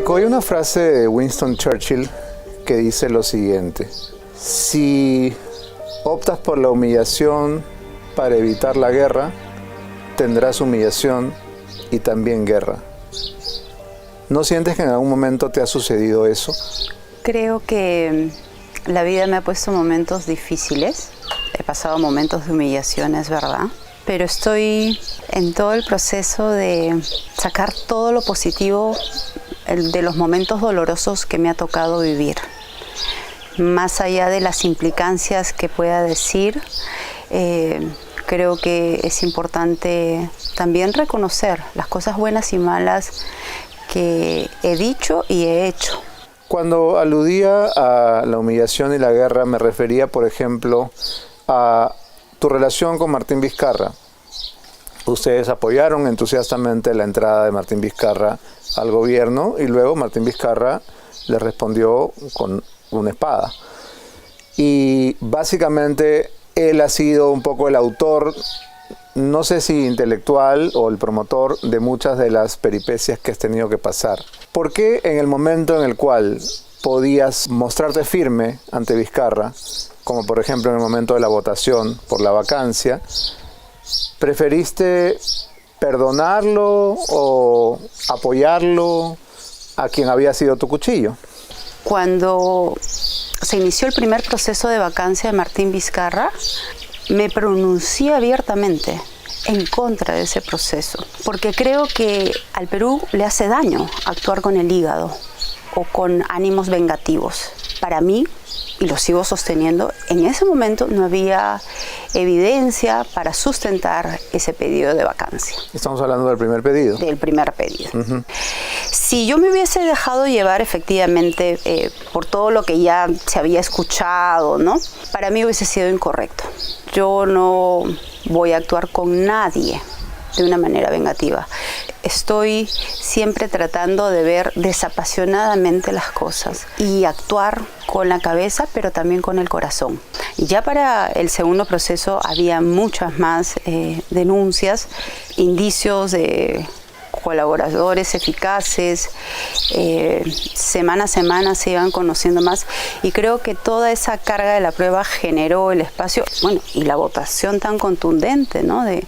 Keiko, hay una frase de Winston Churchill que dice lo siguiente: si optas por la humillación para evitar la guerra, tendrás humillación y también guerra. ¿No sientes que en algún momento te ha sucedido eso? Creo que la vida me ha puesto momentos difíciles. He pasado momentos de humillación, es verdad. Pero estoy en todo el proceso de sacar todo lo positivo de los momentos dolorosos que me ha tocado vivir. Más allá de las implicancias que pueda decir, creo que es importante también reconocer las cosas buenas y malas que he dicho y he hecho. Cuando aludía a la humillación y la guerra, me refería, por ejemplo, a tu relación con Martín Vizcarra. Ustedes apoyaron entusiastamente la entrada de Martín Vizcarra al gobierno y luego Martín Vizcarra le respondió con una espada. Y básicamente él ha sido un poco el autor, no sé si intelectual o el promotor de muchas de las peripecias que has tenido que pasar. ¿Por qué en el momento en el cual podías mostrarte firme ante Vizcarra, como por ejemplo en el momento de la votación por la vacancia, preferiste perdonarlo o apoyarlo a quien había sido tu cuchillo? Cuando se inició el primer proceso de vacancia de Martín Vizcarra, me pronuncié abiertamente en contra de ese proceso, porque creo que al Perú le hace daño actuar con el hígado o con ánimos vengativos. Para mí, y lo sigo sosteniendo, en ese momento no había evidencia para sustentar ese pedido de vacancia. Estamos hablando del primer pedido. Del primer pedido. Uh-huh. Si yo me hubiese dejado llevar efectivamente por todo lo que ya se había escuchado, ¿no? Para mí hubiese sido incorrecto. Yo no voy a actuar con nadie de una manera vengativa. Estoy siempre tratando de ver desapasionadamente las cosas y actuar con la cabeza, pero también con el corazón. Ya para el segundo proceso había muchas más denuncias, indicios de colaboradores eficaces, semana a semana se iban conociendo más y creo que toda esa carga de la prueba generó el espacio, bueno, y la votación tan contundente, ¿no? de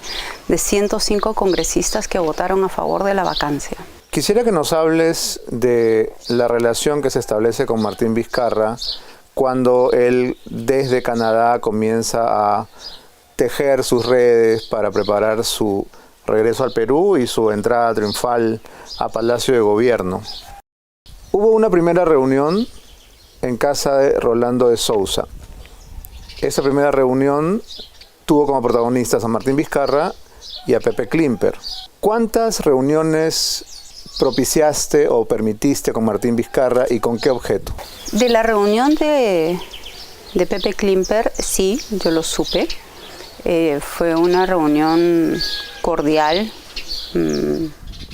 105 congresistas que votaron a favor de la vacancia. Quisiera que nos hables de la relación que se establece con Martín Vizcarra cuando él desde Canadá comienza a tejer sus redes para preparar su regreso al Perú y su entrada triunfal a Palacio de Gobierno. Hubo una primera reunión en casa de Rolando de Sousa. Esa primera reunión tuvo como protagonistas a Martín Vizcarra y a Pepe Klimper. ¿Cuántas reuniones propiciaste o permitiste con Martín Vizcarra y con qué objeto? De la reunión de Pepe Klimper, sí, yo lo supe. Fue una reunión cordial.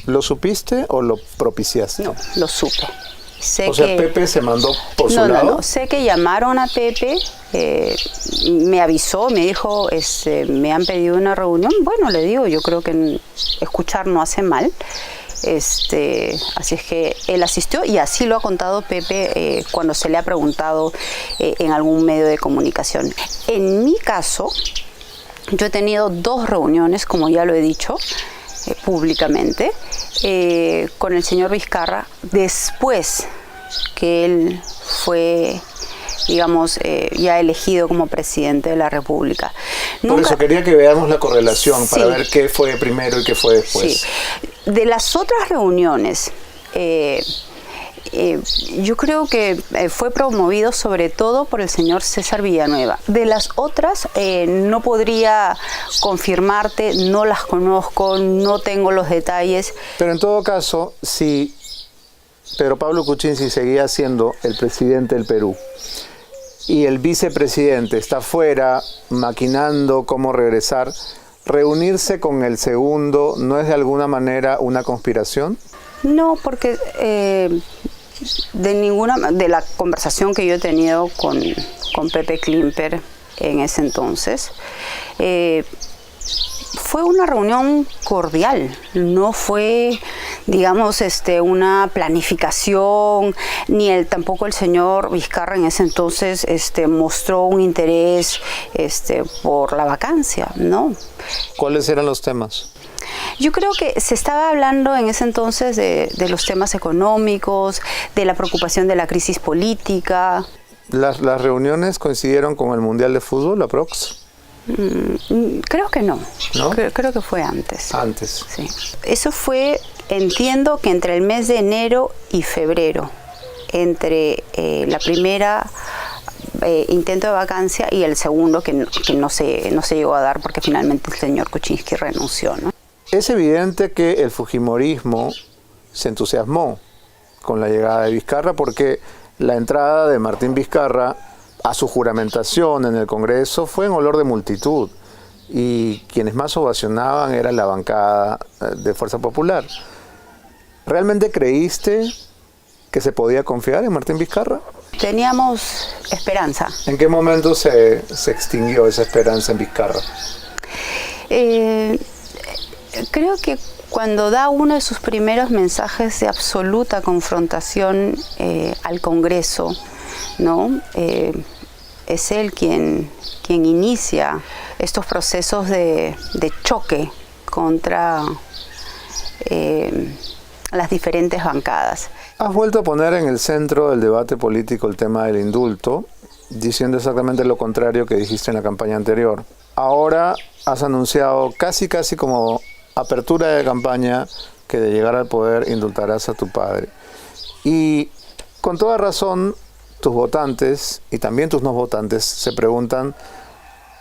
¿Lo supiste o lo propiciaste? No, lo supe. O sea, Pepe se mandó por su lado. No, sé que llamaron a Pepe, me avisó, me dijo, me han pedido una reunión. Bueno, le digo, yo creo que escuchar no hace mal. Así es que él asistió y así lo ha contado Pepe cuando se le ha preguntado en algún medio de comunicación. En mi caso, yo he tenido 2 reuniones, como ya lo he dicho públicamente, con el señor Vizcarra, después que él fue, digamos, ya elegido como presidente de la República. Por eso quería que veamos la correlación, para ver qué fue primero y qué fue después. Sí. De las otras reuniones, yo creo que fue promovido sobre todo por el señor César Villanueva. De las otras no podría confirmarte, no las conozco, no tengo los detalles. Pero en todo caso, si Pedro Pablo Kuczynski seguía siendo el presidente del Perú y el vicepresidente está fuera maquinando cómo regresar, ¿reunirse con el segundo no es de alguna manera una conspiración? No, porque de la conversación que yo he tenido con Pepe Klimper en ese entonces, Fue una reunión cordial, no fue, digamos, una planificación, ni tampoco el señor Vizcarra en ese entonces mostró un interés por la vacancia, ¿no? ¿Cuáles eran los temas? Yo creo que se estaba hablando en ese entonces de los temas económicos, de la preocupación de la crisis política. ¿Las reuniones coincidieron con el Mundial de Fútbol, aprox? Creo que no. ¿No? Creo que fue antes. Antes. Sí. Eso fue, entiendo que entre el mes de enero y febrero, entre la primera intento de vacancia y el segundo que no se llegó a dar porque finalmente el señor Kuczynski renunció, ¿no? Es evidente que el fujimorismo se entusiasmó con la llegada de Vizcarra porque la entrada de Martín Vizcarra a su juramentación en el Congreso fue en olor de multitud y quienes más ovacionaban era la bancada de Fuerza Popular. ¿Realmente creíste que se podía confiar en Martín Vizcarra? Teníamos esperanza. ¿En qué momento se extinguió esa esperanza en Vizcarra? Creo que cuando da uno de sus primeros mensajes de absoluta confrontación al Congreso, ¿no? Es él quien inicia estos procesos de choque contra las diferentes bancadas. Has vuelto a poner en el centro del debate político el tema del indulto, diciendo exactamente lo contrario que dijiste en la campaña anterior. Ahora has anunciado casi como apertura de campaña que de llegar al poder indultarás a tu padre. Y con toda razón, tus votantes y también tus no votantes se preguntan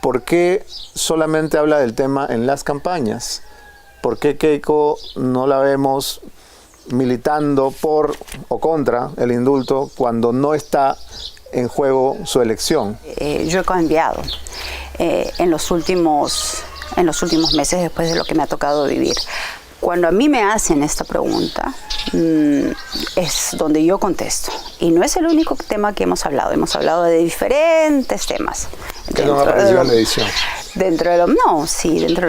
por qué solamente habla del tema en las campañas. ¿Por qué Keiko no la vemos militando por o contra el indulto cuando no está en juego su elección? Yo he cambiado en los últimos meses después de lo que me ha tocado vivir. Cuando a mí me hacen esta pregunta, es donde yo contesto. Y no es el único tema que hemos hablado de diferentes temas. ¿Qué no apareció en la edición? Dentro de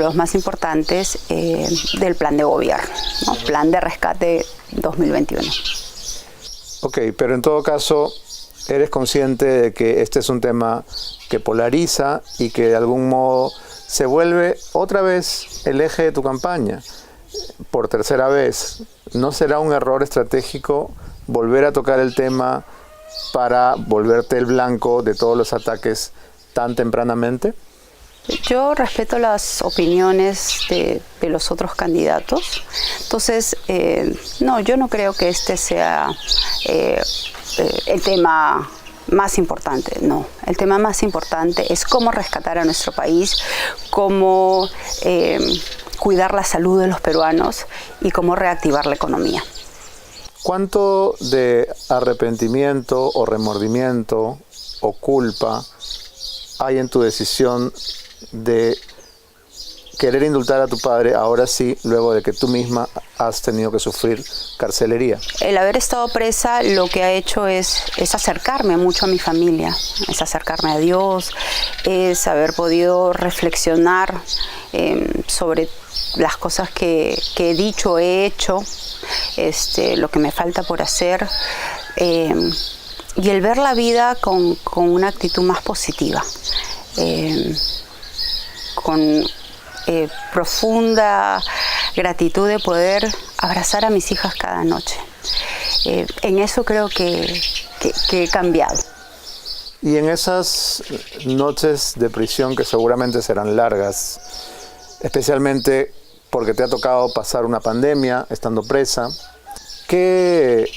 los más importantes del plan de gobierno, ¿no? Plan de rescate 2021. Ok, pero en todo caso, ¿eres consciente de que este es un tema que polariza y que de algún modo se vuelve otra vez el eje de tu campaña? Por tercera vez, ¿no será un error estratégico volver a tocar el tema para volverte el blanco de todos los ataques tan tempranamente? Yo respeto las opiniones de los otros candidatos, entonces no, yo no creo que este sea el tema más importante, no. El tema más importante es cómo rescatar a nuestro país, cómo cuidar la salud de los peruanos y cómo reactivar la economía. ¿Cuánto de arrepentimiento o remordimiento o culpa hay en tu decisión de querer indultar a tu padre ahora sí, luego de que tú misma has tenido que sufrir carcelería? El haber estado presa lo que ha hecho es acercarme mucho a mi familia, es acercarme a Dios, es haber podido reflexionar sobre las cosas que he dicho, he hecho, lo que me falta por hacer, y el ver la vida con una actitud más positiva, con profunda gratitud de poder abrazar a mis hijas cada noche. En eso creo que he cambiado. Y en esas noches de prisión que seguramente serán largas, especialmente porque te ha tocado pasar una pandemia estando presa, ¿qué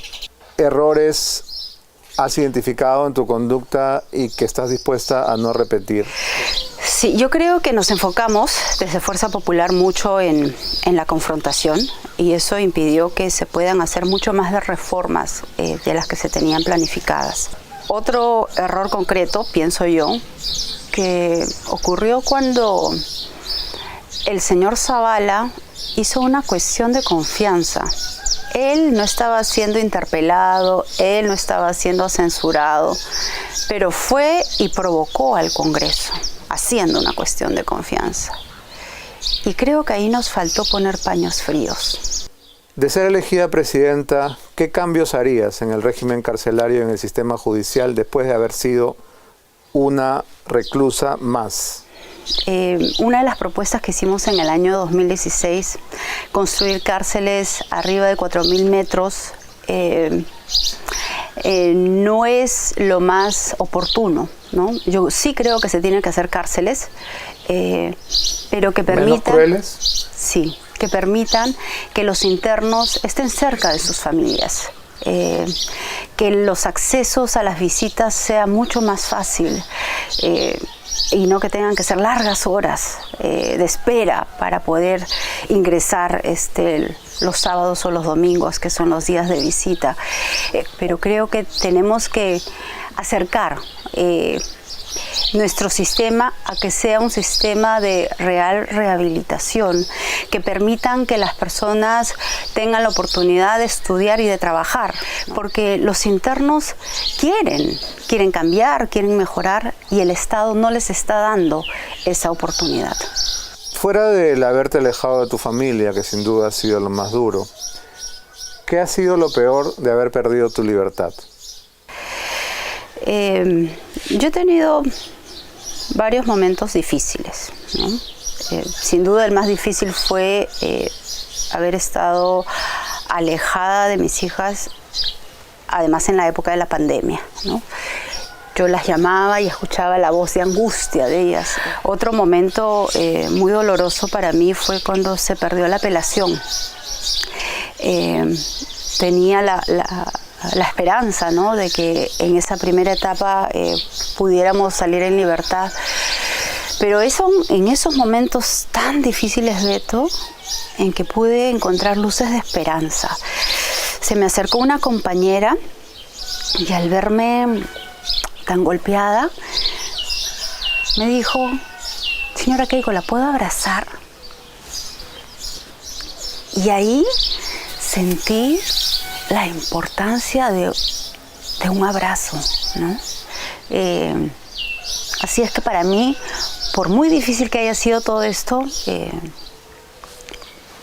errores has identificado en tu conducta y que estás dispuesta a no repetir? Sí, yo creo que nos enfocamos desde Fuerza Popular mucho en la confrontación y eso impidió que se puedan hacer mucho más de reformas de las que se tenían planificadas. Otro error concreto, pienso yo, que ocurrió cuando el señor Zavala hizo una cuestión de confianza. Él no estaba siendo interpelado, él no estaba siendo censurado, pero fue y provocó al Congreso, haciendo una cuestión de confianza. Y creo que ahí nos faltó poner paños fríos. De ser elegida presidenta, ¿qué cambios harías en el régimen carcelario y en el sistema judicial después de haber sido una reclusa más? Una de las propuestas que hicimos en el año 2016, construir cárceles arriba de 4.000 metros, no es lo más oportuno, ¿no? Yo sí creo que se tienen que hacer cárceles, pero que permitan... ¿Menos crueles? Sí, que permitan que los internos estén cerca de sus familias. Que los accesos a las visitas sea mucho más fácil y no que tengan que ser largas horas de espera para poder ingresar los sábados o los domingos, que son los días de visita. Pero creo que tenemos que acercar nuestro sistema a que sea un sistema de real rehabilitación, que permitan que las personas tengan la oportunidad de estudiar y de trabajar, porque los internos quieren cambiar, quieren mejorar, y el Estado no les está dando esa oportunidad. Fuera del haberte alejado de tu familia, que sin duda ha sido lo más duro, ¿qué ha sido lo peor de haber perdido tu libertad? Yo he tenido varios momentos difíciles, ¿no? Sin duda el más difícil fue haber estado alejada de mis hijas, además en la época de la pandemia, ¿no? Yo las llamaba y escuchaba la voz de angustia de ellas. Otro momento muy doloroso para mí fue cuando se perdió la apelación. Tenía la esperanza, ¿no?, de que en esa primera etapa pudiéramos salir en libertad. Pero en esos momentos tan difíciles, Beto, en que pude encontrar luces de esperanza. Se me acercó una compañera y al verme tan golpeada, me dijo: señora Keiko, ¿la puedo abrazar? Y ahí sentí la importancia de un abrazo, ¿no? Así es que para mí, por muy difícil que haya sido todo esto,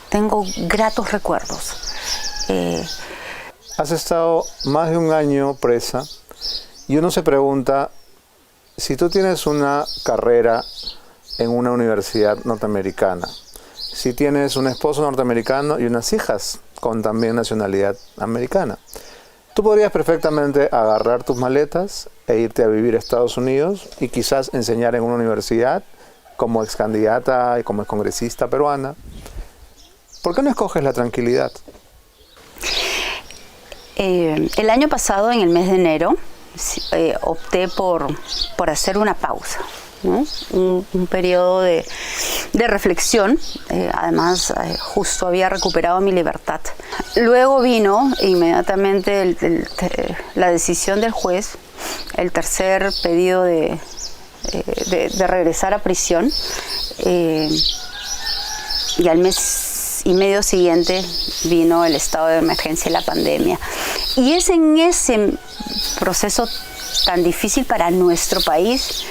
tengo gratos recuerdos. Has estado más de un año presa y uno se pregunta, si tú tienes una carrera en una universidad norteamericana, si tienes un esposo norteamericano y unas hijas con también nacionalidad americana, tú podrías perfectamente agarrar tus maletas e irte a vivir a Estados Unidos y quizás enseñar en una universidad como ex candidata y como ex congresista peruana. ¿Por qué no escoges la tranquilidad? El año pasado, en el mes de enero, opté por hacer una pausa, ¿no? Un periodo de reflexión. Además, justo había recuperado mi libertad. Luego vino inmediatamente la decisión del juez, el tercer pedido de regresar a prisión, y al mes y medio siguiente vino el estado de emergencia y la pandemia. Y es en ese proceso tan difícil para nuestro país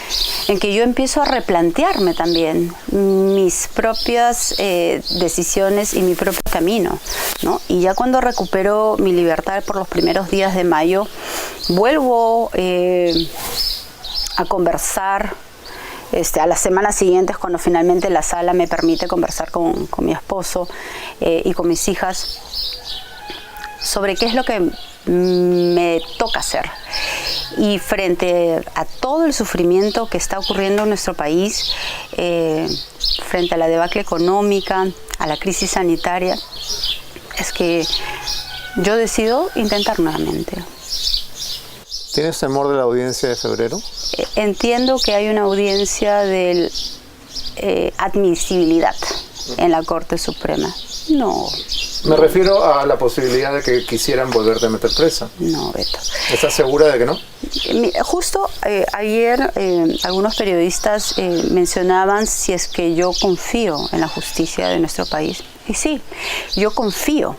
en que yo empiezo a replantearme también mis propias decisiones y mi propio camino, ¿no? Y ya cuando recupero mi libertad por los primeros días de mayo, vuelvo a conversar a las semanas siguientes, cuando finalmente la sala me permite conversar con mi esposo y con mis hijas sobre qué es lo que me toca hacer. Y frente a todo el sufrimiento que está ocurriendo en nuestro país, frente a la debacle económica, a la crisis sanitaria, es que yo decido intentar nuevamente. ¿Tienes temor de la audiencia de febrero? Entiendo que hay una audiencia de admisibilidad en la Corte Suprema. No. Me refiero a la posibilidad de que quisieran volverte a meter presa. No, Beto. ¿Estás segura de que no? Justo ayer algunos periodistas mencionaban si es que yo confío en la justicia de nuestro país. Y sí, yo confío.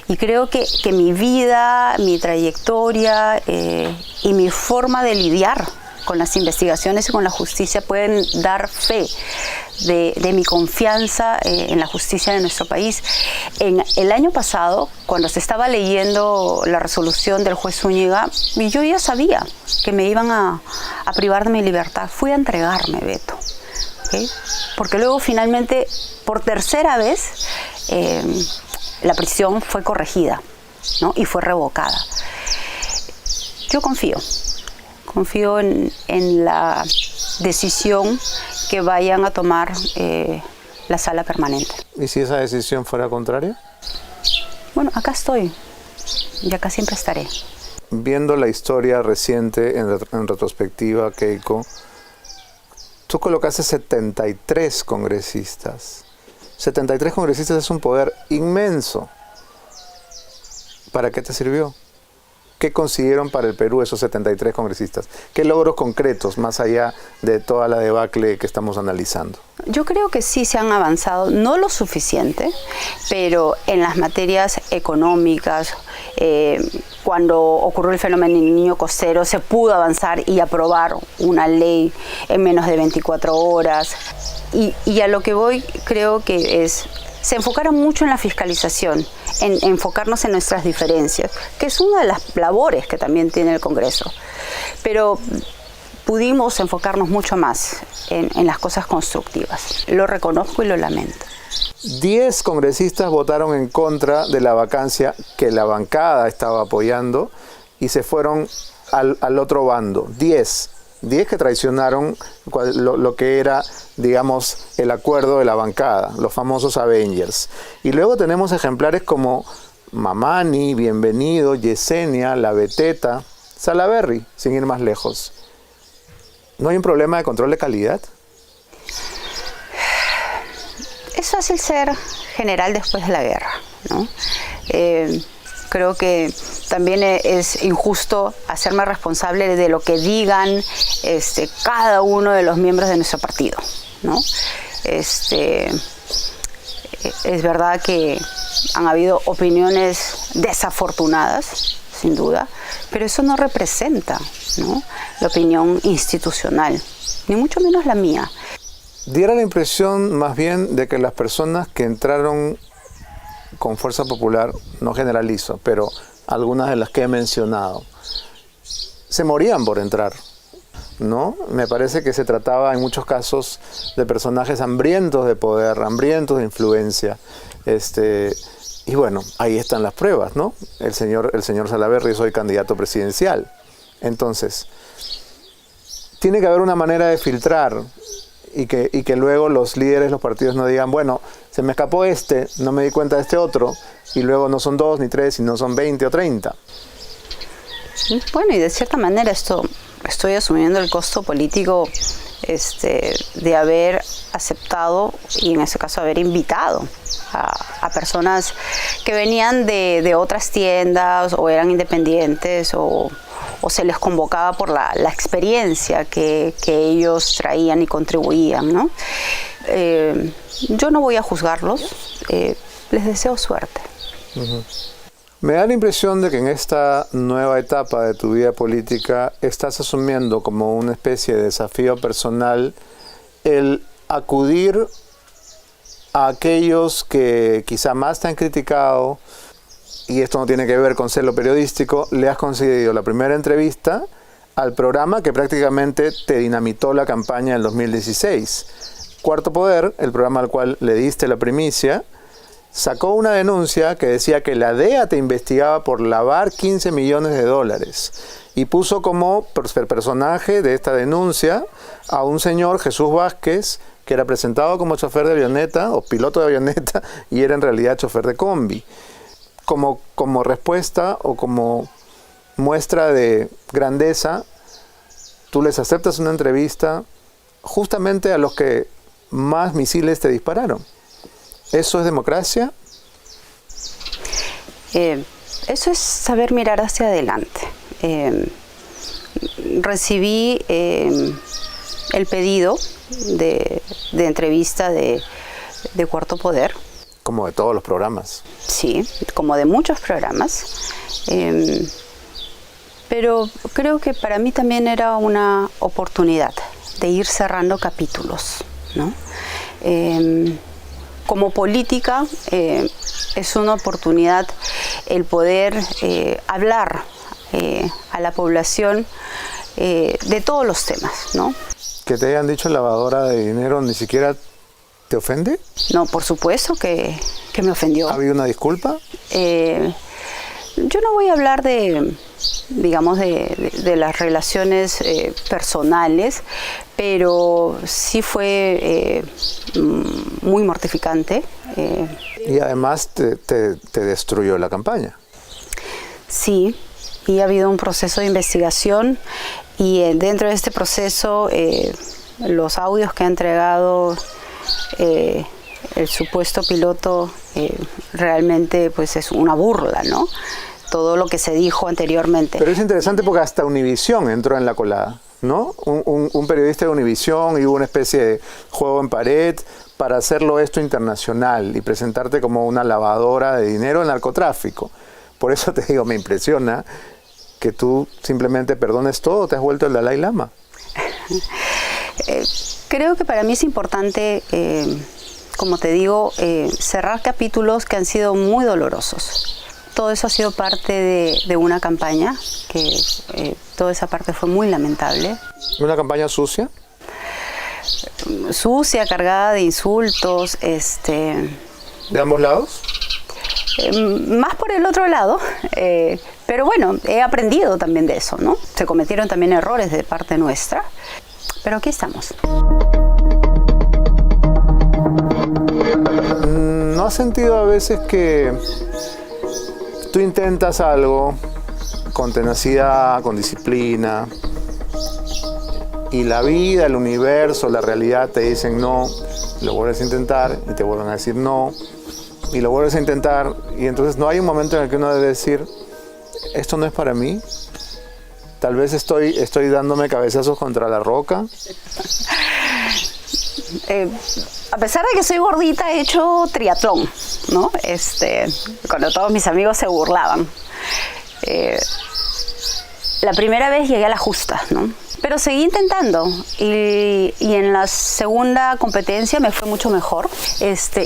Y creo que mi vida, mi trayectoria y mi forma de lidiar con las investigaciones y con la justicia pueden dar fe de mi confianza en la justicia de nuestro país. En el año pasado, cuando se estaba leyendo la resolución del juez Zúñiga, yo ya sabía que me iban a privar de mi libertad. Fui a entregarme, Beto. ¿Okay? Porque luego finalmente, por tercera vez, la prisión fue corregida, ¿no? Y fue revocada. Yo confío en la decisión que vayan a tomar la sala permanente. ¿Y si esa decisión fuera contraria? Bueno, acá estoy y acá siempre estaré. Viendo la historia reciente en retrospectiva, Keiko, tú colocaste 73 congresistas. 73 congresistas es un poder inmenso. ¿Para qué te sirvió? ¿Qué consiguieron para el Perú esos 73 congresistas? ¿Qué logros concretos, más allá de toda la debacle que estamos analizando? Yo creo que sí se han avanzado, no lo suficiente, pero en las materias económicas, cuando ocurrió el fenómeno del niño costero, se pudo avanzar y aprobar una ley en menos de 24 horas. Y a lo que voy, creo que se enfocaron mucho en la fiscalización, en enfocarnos en nuestras diferencias, que es una de las labores que también tiene el Congreso. Pero pudimos enfocarnos mucho más en las cosas constructivas. Lo reconozco y lo lamento. 10 congresistas votaron en contra de la vacancia que la bancada estaba apoyando y se fueron al otro bando. 10 que traicionaron lo que era, digamos, el acuerdo de la bancada, los famosos Avengers. Y luego tenemos ejemplares como Mamani, Bienvenido, Yesenia, La Beteta, Salaverry, sin ir más lejos. ¿No hay un problema de control de calidad? Es fácil ser general después de la guerra, ¿no? Creo que también es injusto hacerme responsable de lo que digan cada uno de los miembros de nuestro partido, ¿no? Es verdad que han habido opiniones desafortunadas, sin duda, pero eso no representa, ¿no?, la opinión institucional, ni mucho menos la mía. Diera la impresión más bien de que las personas que entraron con Fuerza Popular, no generalizo, pero algunas de las que he mencionado, se morían por entrar, ¿no? Me parece que se trataba en muchos casos de personajes hambrientos de poder, hambrientos de influencia, y bueno, ahí están las pruebas, ¿no? El señor Salaverry es hoy candidato presidencial. Entonces, tiene que haber una manera de filtrar y que luego los líderes, los partidos no digan, bueno, se me escapó no me di cuenta de este otro, y luego no son 2 ni 3, sino son 20 o 30. Bueno, y de cierta manera estoy asumiendo el costo político de haber aceptado, y en ese caso haber invitado a personas que venían de otras tiendas o eran independientes o se les convocaba por la experiencia que ellos traían y contribuían, ¿no? Yo no voy a juzgarlos, les deseo suerte. Uh-huh. Me da la impresión de que en esta nueva etapa de tu vida política estás asumiendo como una especie de desafío personal el acudir a aquellos que quizá más te han criticado, y esto no tiene que ver con celo periodístico. Le has concedido la primera entrevista al programa que prácticamente te dinamitó la campaña del 2016. Cuarto Poder, el programa al cual le diste la primicia, sacó una denuncia que decía que la DEA te investigaba por lavar $15 millones y puso como personaje de esta denuncia a un señor, Jesús Vázquez, que era presentado como chofer de avioneta o piloto de avioneta y era en realidad chofer de combi. Como respuesta o como muestra de grandeza, tú les aceptas una entrevista justamente a los que más misiles te dispararon. ¿Eso es democracia? Eso es saber mirar hacia adelante. Recibí el pedido de entrevista de Cuarto Poder. Como de todos los programas. Sí, como de muchos programas. Pero creo que para mí también era una oportunidad de ir cerrando capítulos, ¿no? Como política es una oportunidad el poder hablar a la población de todos los temas, ¿no? Que te hayan dicho lavadora de dinero, ¿ni siquiera te ofende? No, por supuesto que me ofendió. ¿Ha habido una disculpa? Yo no voy a hablar de, digamos, de las relaciones personales, pero sí fue muy mortificante. Y además te destruyó la campaña. Sí, y ha habido un proceso de investigación y dentro de este proceso los audios que ha entregado el supuesto piloto realmente pues es una burla, ¿no? Todo lo que se dijo anteriormente. Pero es interesante porque hasta Univisión entró en la colada, ¿no? Un periodista de Univisión, y hubo una especie de juego en pared para hacerlo esto internacional y presentarte como una lavadora de dinero en narcotráfico. Por eso te digo, me impresiona que tú simplemente perdones todo, te has vuelto el Dalai Lama. Creo que para mí es importante, como te digo, cerrar capítulos que han sido muy dolorosos. Todo eso ha sido parte de una campaña, que toda esa parte fue muy lamentable. ¿Una campaña sucia? Sucia, cargada de insultos. ¿De ambos lados? Más por el otro lado, pero bueno, he aprendido también de eso, ¿no? Se cometieron también errores de parte nuestra, pero aquí estamos. ¿No has sentido a veces que tú intentas algo con tenacidad, con disciplina, y la vida, el universo, la realidad te dicen no, lo vuelves a intentar y te vuelven a decir no, y lo vuelves a intentar, y entonces no hay un momento en el que uno debe decir, esto no es para mí? Tal vez estoy dándome cabezazos contra la roca. A pesar de que soy gordita, he hecho triatlón, ¿no? Cuando todos mis amigos se burlaban. La primera vez llegué a la justa, ¿no? Pero seguí intentando y en la segunda competencia me fue mucho mejor.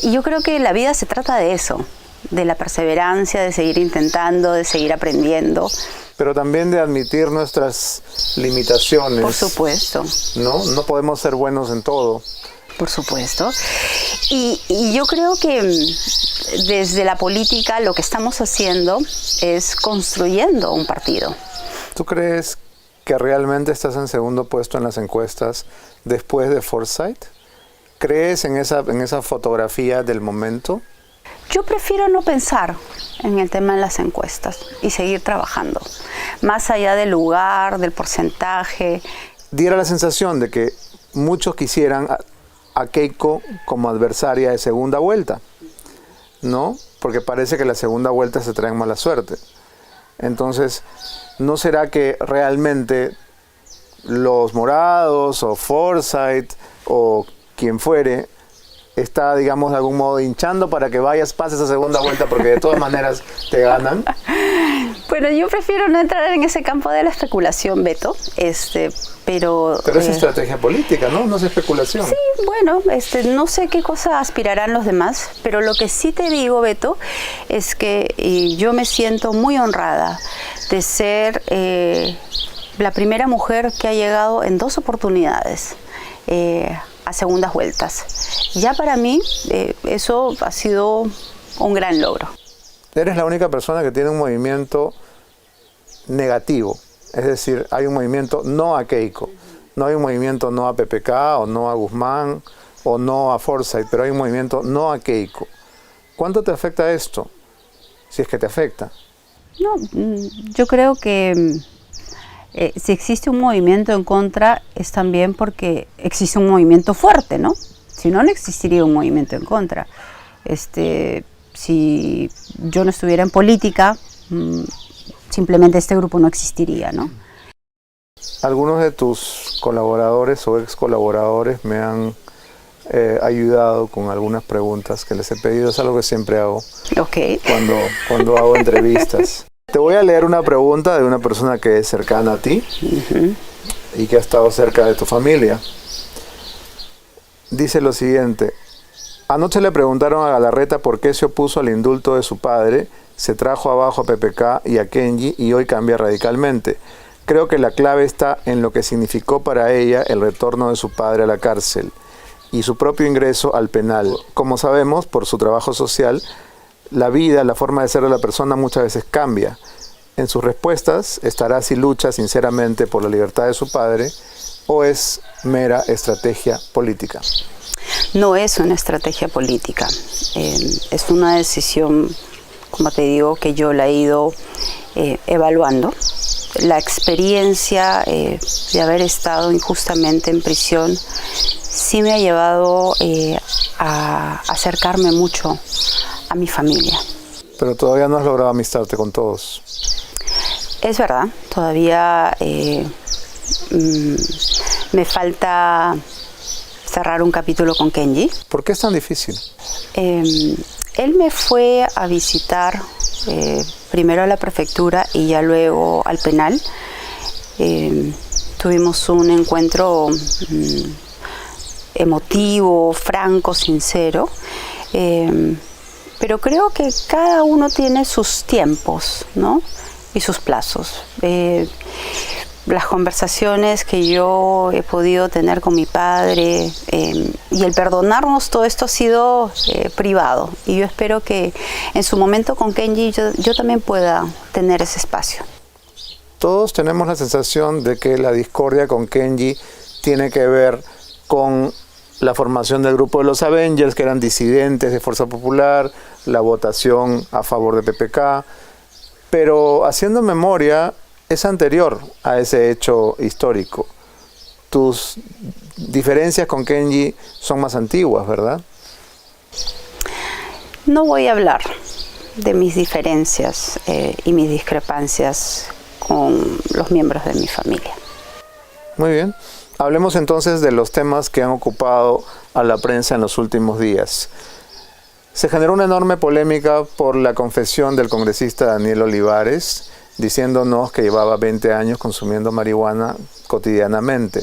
Y yo creo que la vida se trata de eso, de la perseverancia, de seguir intentando, de seguir aprendiendo. Pero también de admitir nuestras limitaciones. Por supuesto. No podemos ser buenos en todo. Por supuesto. Y yo creo que desde la política lo que estamos haciendo es construyendo un partido. ¿Tú crees que realmente estás en segundo puesto en las encuestas después de Forsyth? ¿Crees en esa fotografía del momento? Yo prefiero no pensar en el tema de las encuestas y seguir trabajando, más allá del lugar, del porcentaje. Diera la sensación de que muchos quisieran a Keiko como adversaria de segunda vuelta, ¿no? Porque parece que la segunda vuelta se trae mala suerte. Entonces, ¿no será que realmente los morados o Forsyth o quien fuere está, digamos, de algún modo hinchando para que pases a segunda vuelta porque de todas maneras te ganan? Bueno, yo prefiero no entrar en ese campo de la especulación, Beto, pero es estrategia política, ¿no? No es especulación. Sí, bueno, no sé qué cosa aspirarán los demás, pero lo que sí te digo, Beto, es que yo me siento muy honrada de ser la primera mujer que ha llegado en 2 oportunidades a segundas vueltas. Ya para mí eso ha sido un gran logro. Eres la única persona que tiene un movimiento negativo, es decir, hay un movimiento no a Keiko, no hay un movimiento no a PPK o no a Guzmán o no a Forsyth, pero hay un movimiento no a Keiko. ¿Cuánto te afecta esto? Si es que te afecta. No, yo creo que si existe un movimiento en contra es también porque existe un movimiento fuerte, ¿no? Si no, no existiría un movimiento en contra. Si yo no estuviera en política, simplemente este grupo no existiría, ¿no? Algunos de tus colaboradores o ex colaboradores me han ayudado con algunas preguntas que les he pedido. Es algo que siempre hago cuando hago entrevistas. Te voy a leer una pregunta de una persona que es cercana a ti y que ha estado cerca de tu familia. Dice lo siguiente: Anoche le preguntaron a Galarreta por qué se opuso al indulto de su padre, se trajo abajo a PPK y a Kenji y hoy cambia radicalmente. Creo que la clave está en lo que significó para ella el retorno de su padre a la cárcel y su propio ingreso al penal. Como sabemos, por su trabajo social, la vida, la forma de ser de la persona muchas veces cambia. En sus respuestas estará si lucha sinceramente por la libertad de su padre o es mera estrategia política. No es una estrategia política, es una decisión, como te digo, que yo la he ido evaluando. La experiencia de haber estado injustamente en prisión sí me ha llevado a acercarme mucho a mi familia. Pero todavía no has logrado amistarte con todos. Es verdad, todavía me falta cerrar un capítulo con Kenji. ¿Por qué es tan difícil? Él me fue a visitar primero a la prefectura y ya luego al penal. Tuvimos un encuentro emotivo, franco, sincero. Pero creo que cada uno tiene sus tiempos, ¿no? Y sus plazos. Las conversaciones que yo he podido tener con mi padre y el perdonarnos, todo esto ha sido privado. Y yo espero que en su momento con Kenji yo también pueda tener ese espacio. Todos tenemos la sensación de que la discordia con Kenji tiene que ver con la formación del grupo de los Avengers, que eran disidentes de Fuerza Popular, la votación a favor de PPK, pero haciendo memoria, es anterior a ese hecho histórico. Tus diferencias con Kenji son más antiguas, ¿verdad? No voy a hablar de mis diferencias y mis discrepancias con los miembros de mi familia. Muy bien. Hablemos entonces de los temas que han ocupado a la prensa en los últimos días. Se generó una enorme polémica por la confesión del congresista Daniel Olivares, diciéndonos que llevaba 20 años consumiendo marihuana cotidianamente.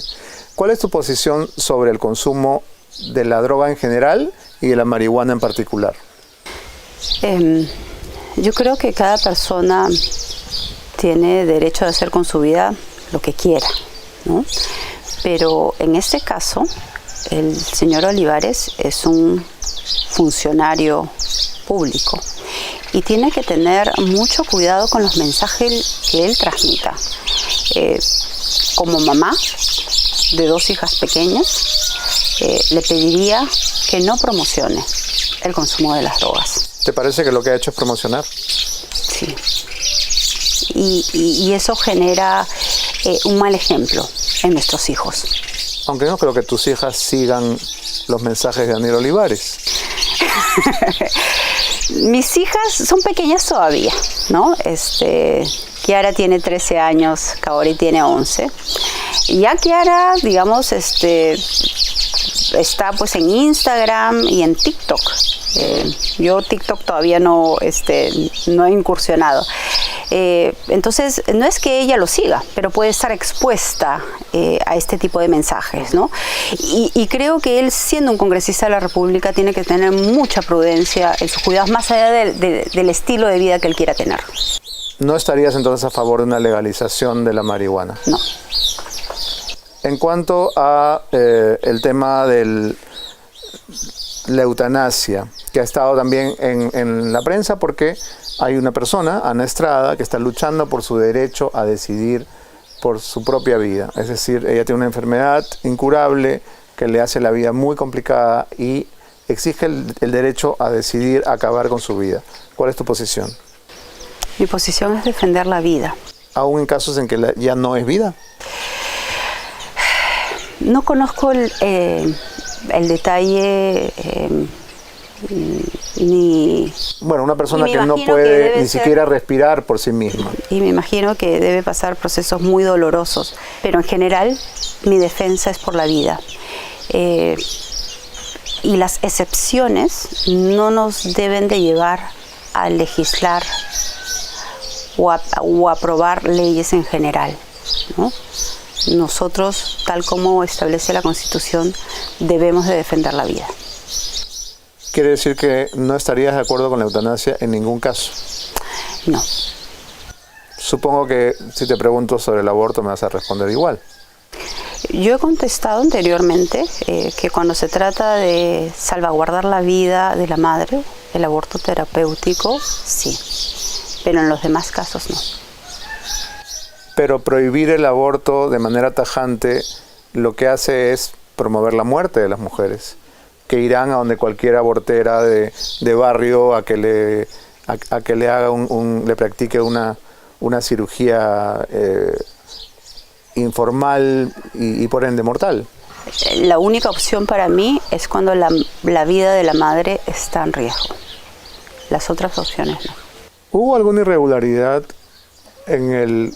¿Cuál es tu posición sobre el consumo de la droga en general y de la marihuana en particular? Yo creo que cada persona tiene derecho a hacer con su vida lo que quiera, ¿no? Pero en este caso, el señor Olivares es un funcionario público y tiene que tener mucho cuidado con los mensajes que él transmita. Como mamá de 2 hijas pequeñas, le pediría que no promocione el consumo de las drogas. ¿Te parece que lo que ha hecho es promocionar? Sí. Y eso genera un mal ejemplo en nuestros hijos. Aunque no creo que tus hijas sigan los mensajes de Daniel Olivares. Mis hijas son pequeñas todavía, ¿no? Kiara tiene 13 años, Kaori tiene 11. Y ya Kiara, digamos, está pues en Instagram y en TikTok. Yo TikTok todavía no he incursionado. Entonces, no es que ella lo siga, pero puede estar expuesta a este tipo de mensajes, ¿no? Y creo que él, siendo un congresista de la República, tiene que tener mucha prudencia en sus cuidados, más allá del estilo de vida que él quiera tener. ¿No estarías entonces a favor de una legalización de la marihuana? No. En cuanto a el tema de la eutanasia, que ha estado también en la prensa porque hay una persona, Ana Estrada, que está luchando por su derecho a decidir por su propia vida. Es decir, ella tiene una enfermedad incurable que le hace la vida muy complicada y exige el derecho a decidir acabar con su vida. ¿Cuál es tu posición? Mi posición es defender la vida. ¿Aún en casos en que ya no es vida? No conozco el detalle ni... Bueno, una persona que no puede ni siquiera respirar por sí misma. Y me imagino que debe pasar procesos muy dolorosos. Pero en general, mi defensa es por la vida. Y las excepciones no nos deben de llevar a legislar o a aprobar leyes en general, ¿no? Nosotros, tal como establece la Constitución, debemos de defender la vida. Quiere decir que no estarías de acuerdo con la eutanasia en ningún caso. No. Supongo que si te pregunto sobre el aborto me vas a responder igual. Yo he contestado anteriormente que cuando se trata de salvaguardar la vida de la madre, el aborto terapéutico, sí, pero en los demás casos no. Pero prohibir el aborto de manera tajante lo que hace es promover la muerte de las mujeres, que irán a donde cualquier abortera de barrio a que le haga le practique una cirugía informal y por ende mortal. La única opción para mí es cuando la vida de la madre está en riesgo. Las otras opciones no. ¿Hubo alguna irregularidad en el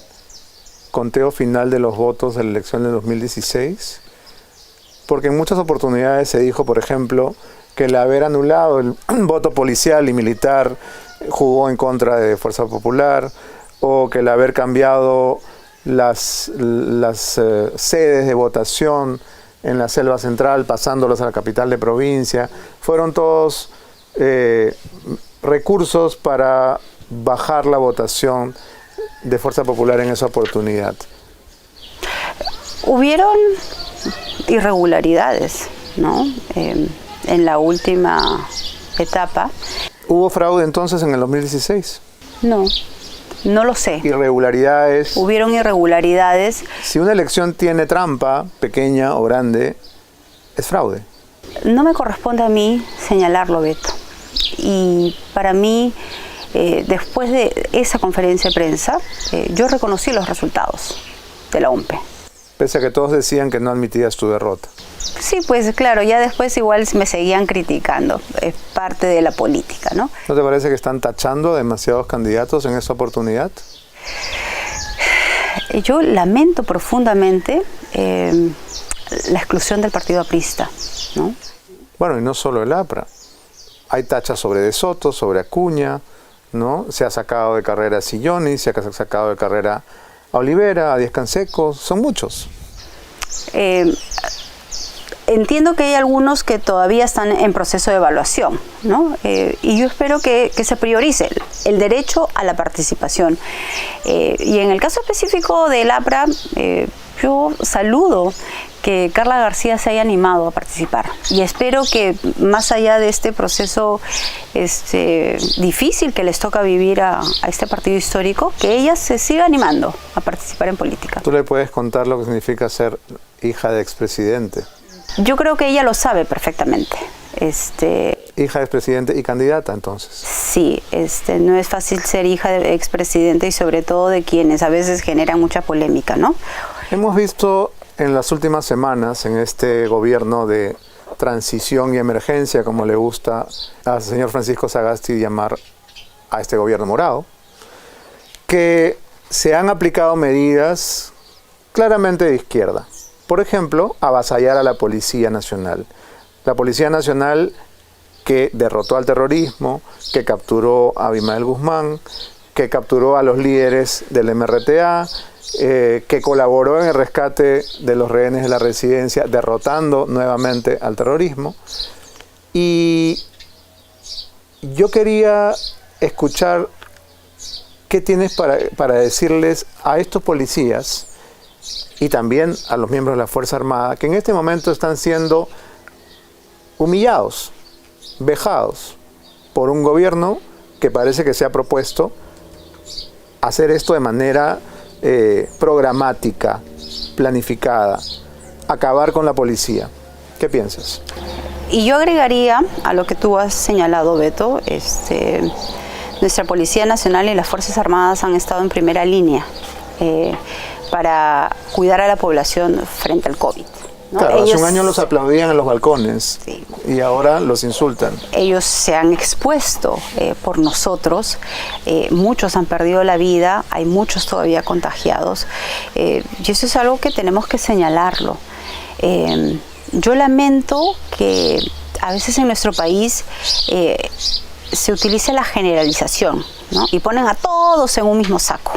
conteo final de los votos de la elección de 2016? Porque en muchas oportunidades se dijo, por ejemplo, que el haber anulado el voto policial y militar jugó en contra de Fuerza Popular, o que el haber cambiado las sedes de votación en la selva central, pasándolas a la capital de provincia, fueron todos recursos para bajar la votación de Fuerza Popular en esa oportunidad. Hubieron irregularidades, ¿no? En la última etapa. ¿Hubo fraude entonces en el 2016? No lo sé. Irregularidades. Hubieron irregularidades. Si una elección tiene trampa, pequeña o grande, es fraude. No me corresponde a mí señalarlo, Beto. Y para mí, después de esa conferencia de prensa, yo reconocí los resultados de la OMPE. Pese a que todos decían que no admitías tu derrota. Sí, pues claro, ya después igual me seguían criticando. Es parte de la política, ¿no? ¿No te parece que están tachando a demasiados candidatos en esta oportunidad? Yo lamento profundamente la exclusión del partido aprista, ¿no? Bueno, y no solo el APRA. Hay tachas sobre De Soto, sobre Acuña, ¿no? Se ha sacado de carrera a Silloni, se ha sacado de carrera a Olivera, a Díaz Canseco, son muchos. Entiendo que hay algunos que todavía están en proceso de evaluación, ¿no? Y yo espero que se priorice el derecho a la participación. Y en el caso específico del APRA, yo saludo que Carla García se haya animado a participar y espero que más allá de este proceso difícil que les toca vivir a este partido histórico, que ella se siga animando a participar en política. ¿Tú le puedes contar lo que significa ser hija de expresidente? Yo creo que ella lo sabe perfectamente. Hija de expresidente y candidata, entonces. Sí, no es fácil ser hija de expresidente y sobre todo de quienes a veces generan mucha polémica, ¿no? Hemos visto en las últimas semanas en este gobierno de transición y emergencia, como le gusta al señor Francisco Sagasti llamar a este gobierno morado, que se han aplicado medidas claramente de izquierda. Por ejemplo, avasallar a la Policía Nacional. La Policía Nacional que derrotó al terrorismo, que capturó a Abimael Guzmán, que capturó a los líderes del MRTA, que colaboró en el rescate de los rehenes de la residencia, derrotando nuevamente al terrorismo. Y yo quería escuchar qué tienes para decirles a estos policías y también a los miembros de la Fuerza Armada, que en este momento están siendo humillados, vejados por un gobierno que parece que se ha propuesto hacer esto de manera programática, planificada, acabar con la policía. ¿Qué piensas? Y yo agregaría a lo que tú has señalado, Beto, nuestra Policía Nacional y las Fuerzas Armadas han estado en primera línea para cuidar a la población frente al COVID, ¿no? Claro, hace un año los aplaudían en los balcones, sí, y ahora los insultan. Ellos se han expuesto por nosotros, muchos han perdido la vida, hay muchos todavía contagiados, y eso es algo que tenemos que señalarlo. Yo lamento que a veces en nuestro país se utilice la generalización, ¿no? Y ponen a todos en un mismo saco.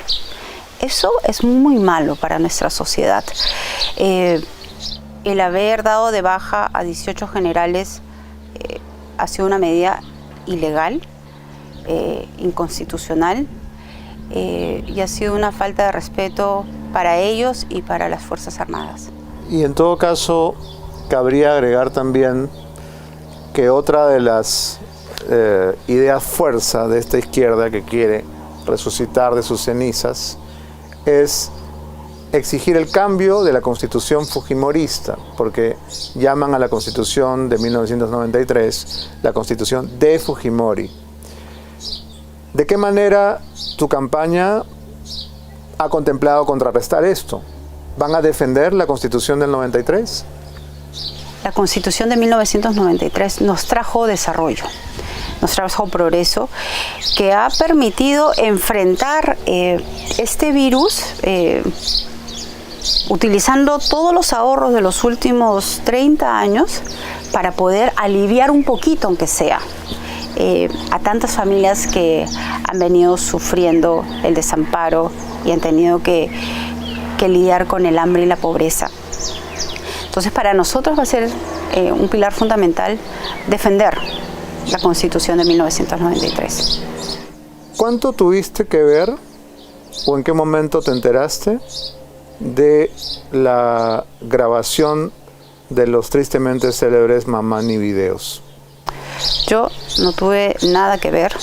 Eso es muy malo para nuestra sociedad. El haber dado de baja a 18 generales ha sido una medida ilegal, inconstitucional, y ha sido una falta de respeto para ellos y para las Fuerzas Armadas. Y en todo caso, cabría agregar también que otra de las ideas fuerza de esta izquierda que quiere resucitar de sus cenizas es exigir el cambio de la constitución fujimorista, porque llaman a la constitución de 1993 la constitución de Fujimori. ¿De qué manera tu campaña ha contemplado contrarrestar esto? ¿Van a defender la constitución del 93? La constitución de 1993 nos trajo desarrollo, nos trajo progreso, que ha permitido enfrentar este virus utilizando todos los ahorros de los últimos 30 años para poder aliviar un poquito, aunque sea, a tantas familias que han venido sufriendo el desamparo y han tenido que lidiar con el hambre y la pobreza. Entonces, para nosotros va a ser un pilar fundamental defender la Constitución de 1993. ¿Cuánto tuviste que ver o en qué momento te enteraste de la grabación de los tristemente célebres Mamani videos? Yo no tuve nada que ver,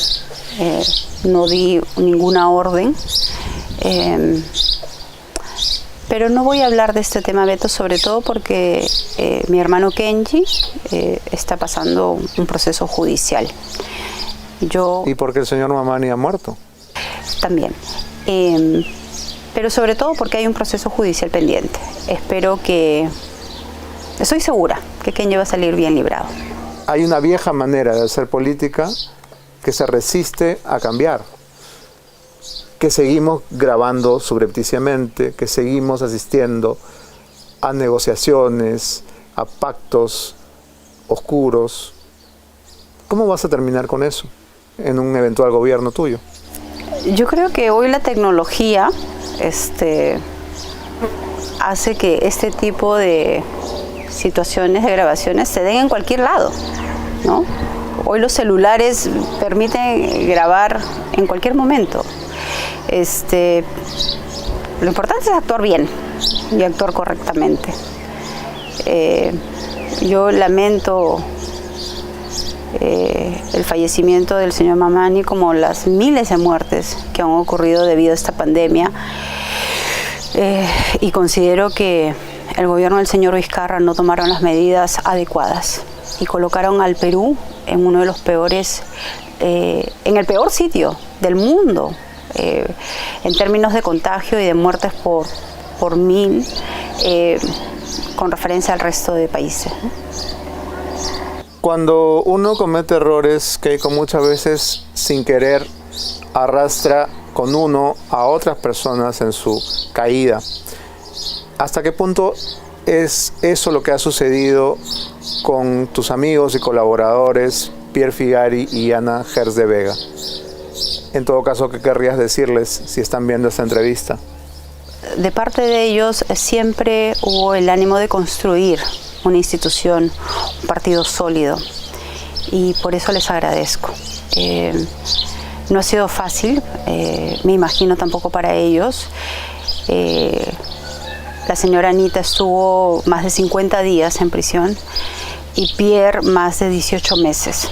no di ninguna orden, pero no voy a hablar de este tema, Beto, sobre todo porque mi hermano Kenji está pasando un proceso judicial. ¿Y porque el señor Mamani ha muerto? También. Pero sobre todo porque hay un proceso judicial pendiente. Estoy segura que Kenji va a salir bien librado. Hay una vieja manera de hacer política que se resiste a cambiar, que seguimos grabando subrepticiamente, que seguimos asistiendo a negociaciones, a pactos oscuros. ¿Cómo vas a terminar con eso en un eventual gobierno tuyo? Yo creo que hoy la tecnología hace que este tipo de situaciones de grabaciones se den en cualquier lado, ¿no? Hoy los celulares permiten grabar en cualquier momento. Lo importante es actuar bien y actuar correctamente. Yo lamento el fallecimiento del señor Mamani, como las miles de muertes que han ocurrido debido a esta pandemia, y considero que el gobierno del señor Vizcarra no tomaron las medidas adecuadas y colocaron al Perú en uno de los peores, en el peor sitio del mundo, en términos de contagio y de muertes por 1000, con referencia al resto de países. Cuando uno comete errores, Keiko, muchas veces sin querer arrastra con uno a otras personas en su caída. ¿Hasta qué punto es eso lo que ha sucedido con tus amigos y colaboradores Pierre Figari y Ana Gers de Vega? En todo caso, ¿qué querrías decirles si están viendo esta entrevista? De parte de ellos siempre hubo el ánimo de construir una institución, un partido sólido, y por eso les agradezco. No ha sido fácil, me imagino tampoco para ellos. La señora Anita estuvo más de 50 días en prisión y Pierre más de 18 meses.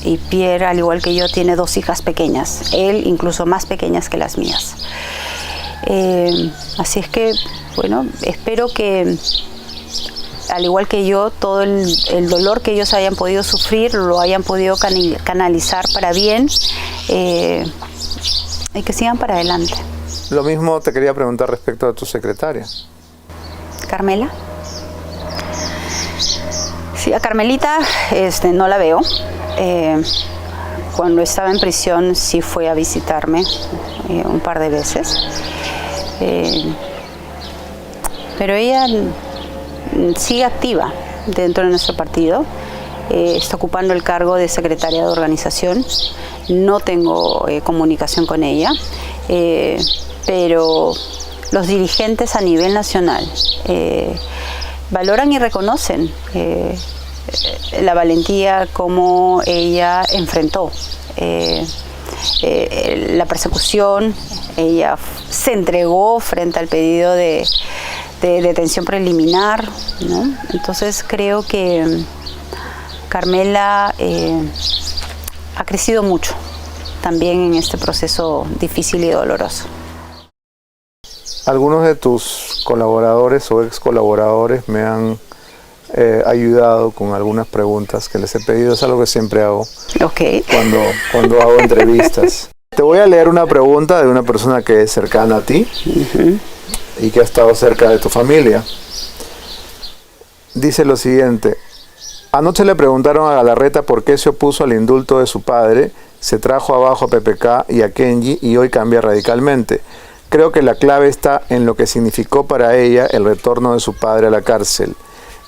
Y Pierre, al igual que yo, tiene 2 hijas pequeñas, él incluso más pequeñas que las mías. Así es que, bueno, espero que, al igual que yo, todo el dolor que ellos hayan podido sufrir lo hayan podido canalizar para bien, y que sigan para adelante. Lo mismo te quería preguntar respecto a tu secretaria. ¿Carmela? Sí, a Carmelita no la veo. Cuando estaba en prisión sí fue a visitarme un par de veces. Pero ella sigue activa dentro de nuestro partido. Está ocupando el cargo de secretaria de organización. No tengo comunicación con ella, pero los dirigentes a nivel nacional valoran y reconocen la valentía como ella enfrentó la persecución. Ella se entregó frente al pedido de detención preliminar, ¿no? Entonces creo que Carmela ha crecido mucho también en este proceso difícil y doloroso. Algunos de tus colaboradores o ex colaboradores me han ayudado con algunas preguntas que les he pedido. Es algo que siempre hago cuando hago entrevistas. Te voy a leer una pregunta de una persona que es cercana a ti y que ha estado cerca de tu familia. Dice lo siguiente: anoche le preguntaron a Galarreta por qué se opuso al indulto de su padre, se trajo abajo a PPK y a Kenji y hoy cambia radicalmente. Creo que la clave está en lo que significó para ella el retorno de su padre a la cárcel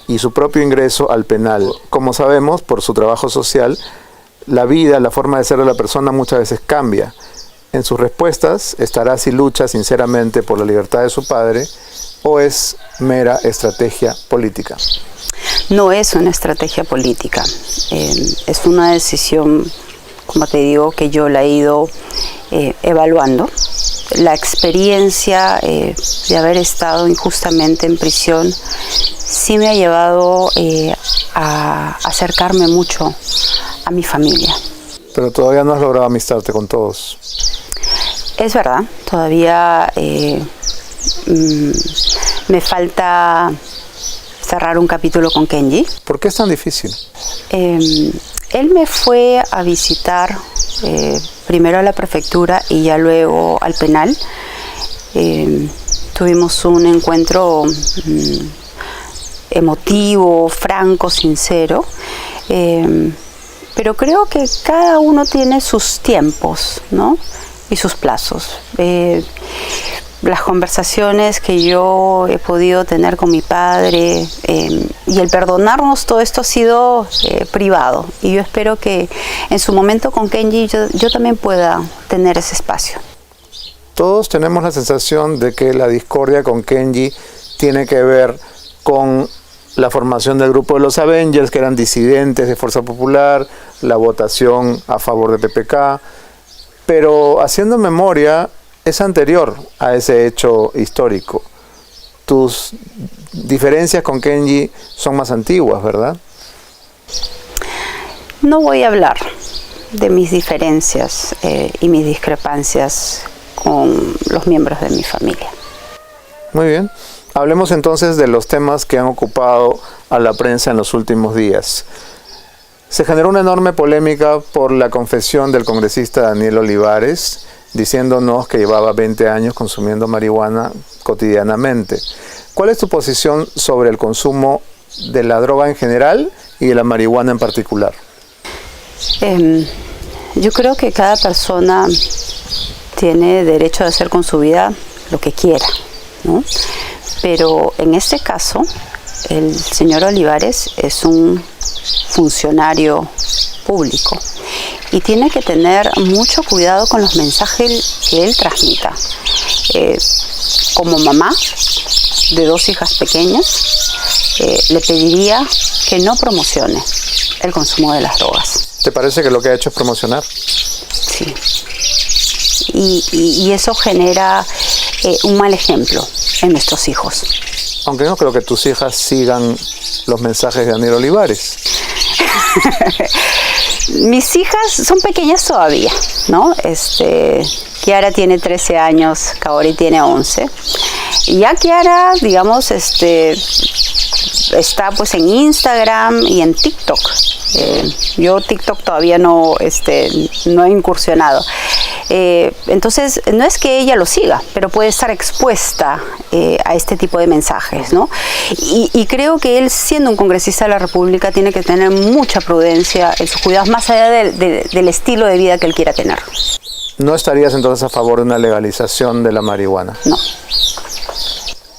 y su propio ingreso al penal. Como sabemos, por su trabajo social, la vida, la forma de ser de la persona muchas veces cambia. En sus respuestas estará si lucha sinceramente por la libertad de su padre o es mera estrategia política. No es una estrategia política, es una decisión, como te digo, que yo la he ido evaluando. La experiencia de haber estado injustamente en prisión sí me ha llevado a acercarme mucho a mi familia. Pero todavía no has logrado amistarte con todos. Es verdad, todavía me falta cerrar un capítulo con Kenji. ¿Por qué es tan difícil? Él me fue a visitar primero a la prefectura y ya luego al penal. Tuvimos un encuentro emotivo, franco, sincero, pero creo que cada uno tiene sus tiempos, ¿no? Y sus plazos. Las conversaciones que yo he podido tener con mi padre y el perdonarnos, todo esto ha sido privado, y yo espero que en su momento con Kenji yo también pueda tener ese espacio. Todos tenemos la sensación de que la discordia con Kenji tiene que ver con la formación del grupo de los Avengers, que eran disidentes de Fuerza Popular, la votación a favor de PPK, pero haciendo memoria, es anterior a ese hecho histórico. Tus diferencias con Kenji son más antiguas, ¿verdad? No voy a hablar de mis diferencias y mis discrepancias con los miembros de mi familia. Muy bien. Hablemos entonces de los temas que han ocupado a la prensa en los últimos días. Se generó una enorme polémica por la confesión del congresista Daniel Olivares, diciéndonos que llevaba 20 años consumiendo marihuana cotidianamente. ¿Cuál es tu posición sobre el consumo de la droga en general y de la marihuana en particular? Yo creo que cada persona tiene derecho a hacer con su vida lo que quiera, ¿no? Pero en este caso, el señor Olivares es un funcionario público y tiene que tener mucho cuidado con los mensajes que él transmita. Como mamá de 2 hijas pequeñas, le pediría que no promocione el consumo de las drogas. ¿Te parece que lo que ha hecho es promocionar? Sí. Y eso genera un mal ejemplo en nuestros hijos. Aunque no creo que tus hijas sigan los mensajes de Daniel Olivares. Mis hijas son pequeñas todavía, ¿no? Kiara tiene 13 años, Kaori tiene 11. Y ya Kiara, digamos, está pues en Instagram y en TikTok. Yo TikTok todavía no he incursionado. Entonces, no es que ella lo siga, pero puede estar expuesta a este tipo de mensajes, ¿no? Y creo que él, siendo un congresista de la República, tiene que tener mucha prudencia en sus cuidados, más allá del estilo de vida que él quiera tener. ¿No estarías entonces a favor de una legalización de la marihuana? No.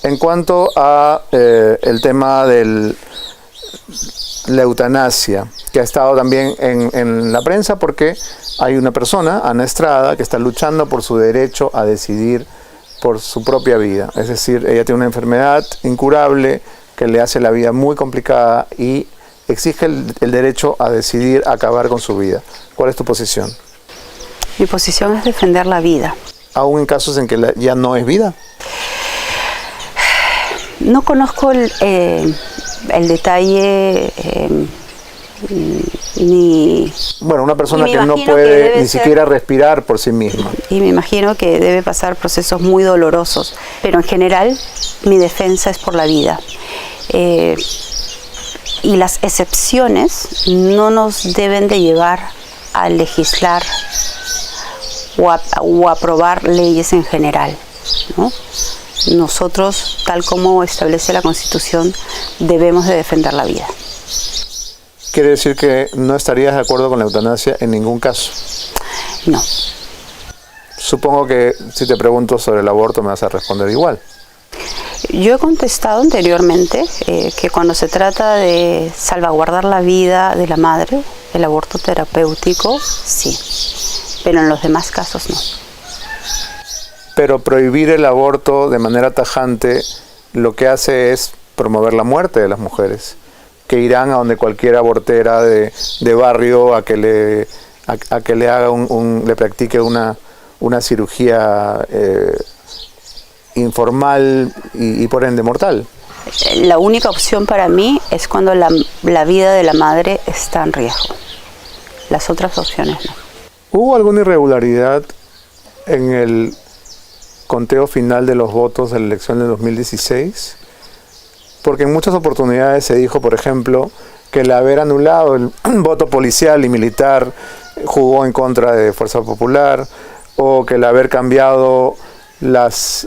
En cuanto a el tema de la eutanasia, que ha estado también en la prensa porque hay una persona, Ana Estrada, que está luchando por su derecho a decidir por su propia vida. Es decir, ella tiene una enfermedad incurable que le hace la vida muy complicada y exige el derecho a decidir acabar con su vida. ¿Cuál es tu posición? Mi posición es defender la vida. ¿Aún en casos en que ya no es vida? No conozco el detalle ni... Bueno, una persona me que no imagino que puede debe ni ser- siquiera respirar por sí misma. Y me imagino que debe pasar procesos muy dolorosos, pero en general mi defensa es por la vida. Y las excepciones no nos deben de llevar a legislar o a aprobar leyes en general, ¿no? Nosotros, tal como establece la Constitución, debemos de defender la vida. Quiere decir que no estarías de acuerdo con la eutanasia en ningún caso. No. Supongo que si te pregunto sobre el aborto me vas a responder igual. Yo he contestado anteriormente que cuando se trata de salvaguardar la vida de la madre, el aborto terapéutico, sí, pero en los demás casos no. Pero prohibir el aborto de manera tajante lo que hace es promover la muerte de las mujeres, que irán a donde cualquier abortera de barrio a que le haga le practique una cirugía informal y por ende mortal. La única opción para mí es cuando la vida de la madre está en riesgo. Las otras opciones no. ¿Hubo alguna irregularidad en el conteo final de los votos de la elección de 2016? Porque en muchas oportunidades se dijo, por ejemplo, que el haber anulado el voto policial y militar jugó en contra de Fuerza Popular, o que el haber cambiado las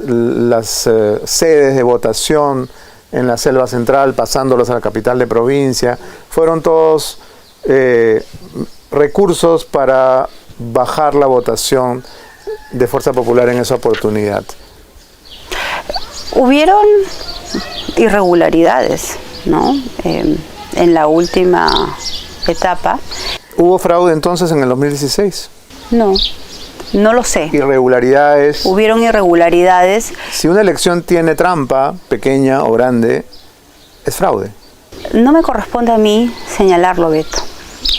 sedes de votación en la selva central, pasándolos a la capital de provincia, fueron todos recursos para bajar la votación de Fuerza Popular en esa oportunidad. Hubieron irregularidades, ¿no? En la última etapa. ¿Hubo fraude entonces en el 2016? No lo sé. Irregularidades. Hubieron irregularidades. Si una elección tiene trampa, pequeña o grande, es fraude. No me corresponde a mí señalarlo, Beto.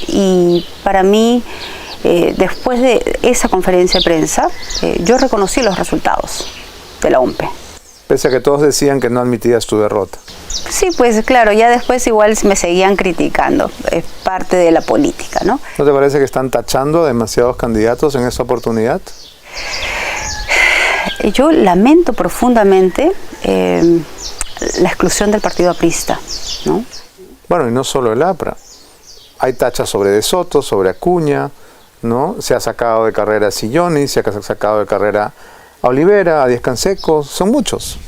Y para mí, después de esa conferencia de prensa, yo reconocí los resultados de la OMPE. Pese a que todos decían que no admitías tu derrota. Sí, pues claro, ya después igual me seguían criticando. Es parte de la política, ¿no? ¿No te parece que están tachando a demasiados candidatos en esta oportunidad? Yo lamento profundamente la exclusión del partido aprista, ¿no? Bueno, y no solo el APRA. Hay tachas sobre De Soto, sobre Acuña, ¿no? Se ha sacado de carrera a Silloni, se ha sacado de carrera a Olivera, a Díaz Canseco, son muchos.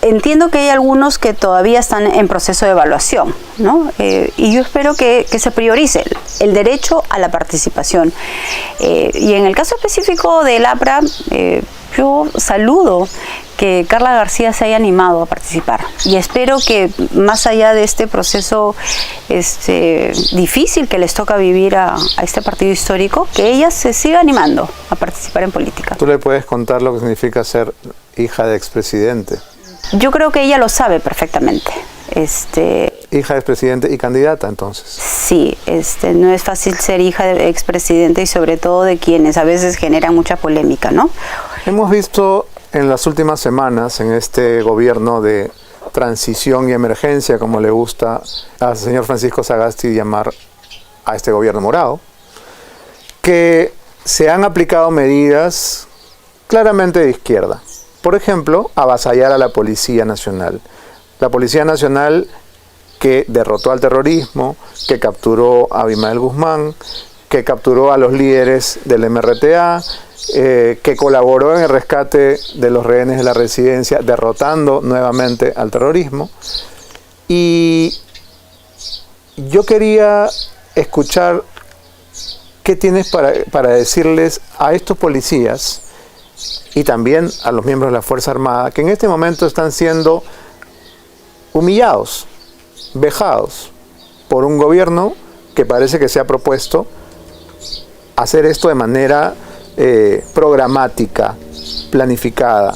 Entiendo que hay algunos que todavía están en proceso de evaluación, ¿no? Y yo espero que se priorice el derecho a la participación. Y en el caso específico del APRA, yo saludo que Carla García se haya animado a participar y espero que más allá de este proceso difícil que les toca vivir a este partido histórico, que ella se siga animando a participar en política. ¿Tú le puedes contar lo que significa ser hija de expresidente? Yo creo que ella lo sabe perfectamente. Hija de expresidente y candidata, entonces. Sí, no es fácil ser hija de expresidente y sobre todo de quienes a veces generan mucha polémica, ¿no? Hemos visto en las últimas semanas en este gobierno de transición y emergencia, como le gusta al señor Francisco Sagasti llamar a este gobierno morado, que se han aplicado medidas claramente de izquierda. Por ejemplo, avasallar a la Policía Nacional. La Policía Nacional que derrotó al terrorismo, que capturó a Abimael Guzmán, que capturó a los líderes del MRTA, que colaboró en el rescate de los rehenes de la residencia, derrotando nuevamente al terrorismo. Y yo quería escuchar qué tienes para decirles a estos policías y también a los miembros de la Fuerza Armada, que en este momento están siendo humillados, vejados por un gobierno que parece que se ha propuesto hacer esto de manera programática, planificada,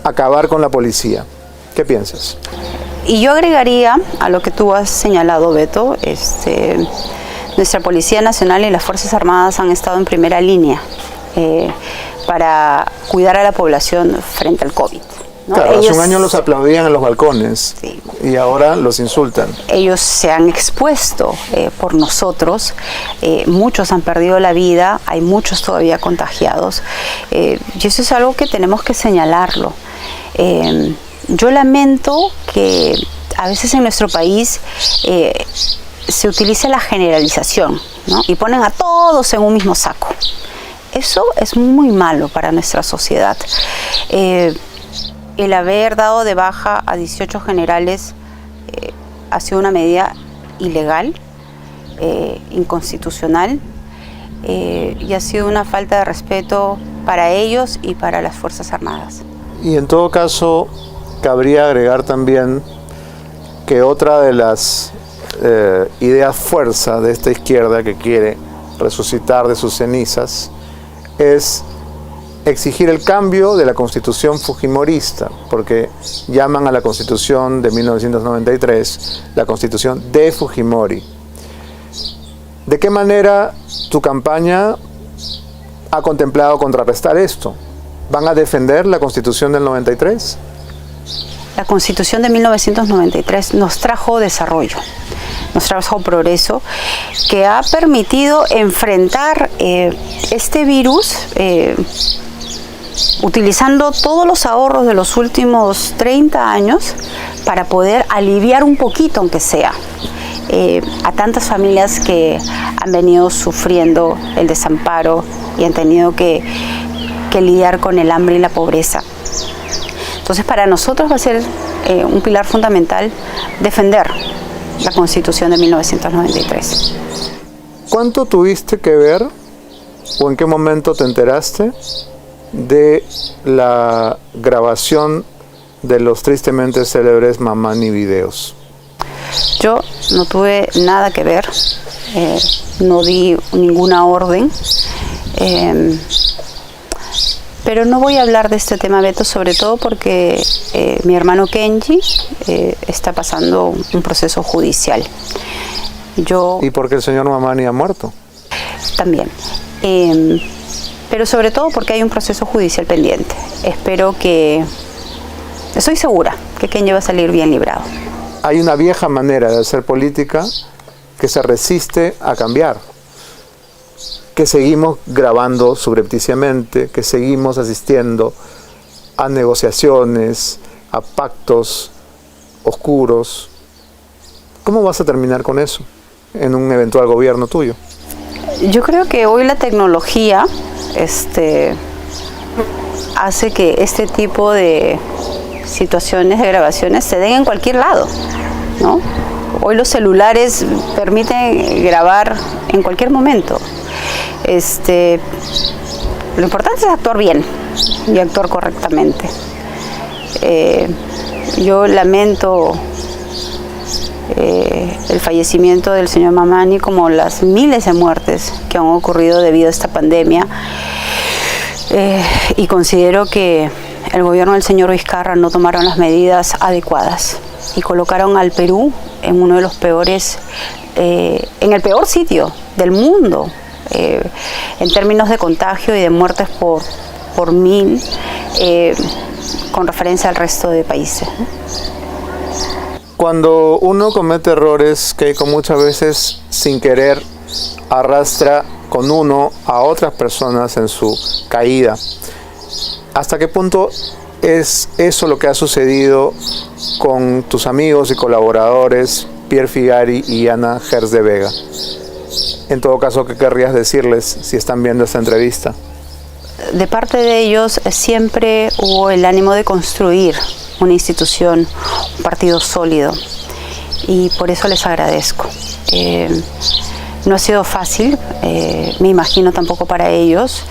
acabar con la policía. ¿Qué piensas? Y yo agregaría a lo que tú has señalado, Beto, nuestra Policía Nacional y las Fuerzas Armadas han estado en primera línea para cuidar a la población frente al COVID, ¿no? Claro, hace un año los aplaudían en los balcones, sí, y ahora los insultan. Ellos se han expuesto por nosotros, muchos han perdido la vida, hay muchos todavía contagiados, y eso es algo que tenemos que señalarlo. Yo lamento que a veces en nuestro país se utiliza la generalización, ¿no? Y ponen a todos en un mismo saco. Eso es muy malo para nuestra sociedad. El haber dado de baja a 18 generales ha sido una medida ilegal, inconstitucional, y ha sido una falta de respeto para ellos y para las Fuerzas Armadas. Y en todo caso, cabría agregar también que otra de las ideas fuerza de esta izquierda que quiere resucitar de sus cenizas es exigir el cambio de la constitución fujimorista, porque llaman a la constitución de 1993 la constitución de Fujimori. ¿De qué manera tu campaña ha contemplado contrarrestar esto? ¿Van a defender la constitución del 93? La constitución de 1993 nos trajo desarrollo, nos trajo progreso, que ha permitido enfrentar este virus utilizando todos los ahorros de los últimos 30 años para poder aliviar un poquito, aunque sea, a tantas familias que han venido sufriendo el desamparo y han tenido que lidiar con el hambre y la pobreza. Entonces, para nosotros va a ser un pilar fundamental defender la Constitución de 1993. ¿Cuánto tuviste que ver o en qué momento te enteraste de la grabación de los tristemente célebres Mamani videos? Yo no tuve nada que ver, no di ninguna orden. Pero no voy a hablar de este tema, Beto, sobre todo porque mi hermano Kenji está pasando un proceso judicial. ¿Y porque el señor Mamani ha muerto? También. Pero sobre todo porque hay un proceso judicial pendiente. Estoy segura que Kenji va a salir bien librado. Hay una vieja manera de hacer política que se resiste a cambiar, que seguimos grabando subrepticiamente, que seguimos asistiendo a negociaciones, a pactos oscuros. ¿Cómo vas a terminar con eso en un eventual gobierno tuyo? Yo creo que hoy la tecnología hace que este tipo de situaciones, de grabaciones, se den en cualquier lado, ¿no? Hoy los celulares permiten grabar en cualquier momento. Lo importante es actuar bien y actuar correctamente. Yo lamento el fallecimiento del señor Mamani, como las miles de muertes que han ocurrido debido a esta pandemia, y considero que el gobierno del señor Vizcarra no tomaron las medidas adecuadas y colocaron al Perú en uno de los peores, en el peor sitio del mundo, en términos de contagio y de muertes por 1000, con referencia al resto de países. Cuando uno comete errores, Keiko, muchas veces sin querer arrastra con uno a otras personas en su caída. ¿Hasta qué punto es eso lo que ha sucedido con tus amigos y colaboradores Pierre Figari y Ana Gers de Vega? En todo caso, ¿qué querrías decirles si están viendo esta entrevista? De parte de ellos siempre hubo el ánimo de construir una institución, un partido sólido, y por eso les agradezco. No ha sido fácil, me imagino tampoco para ellos.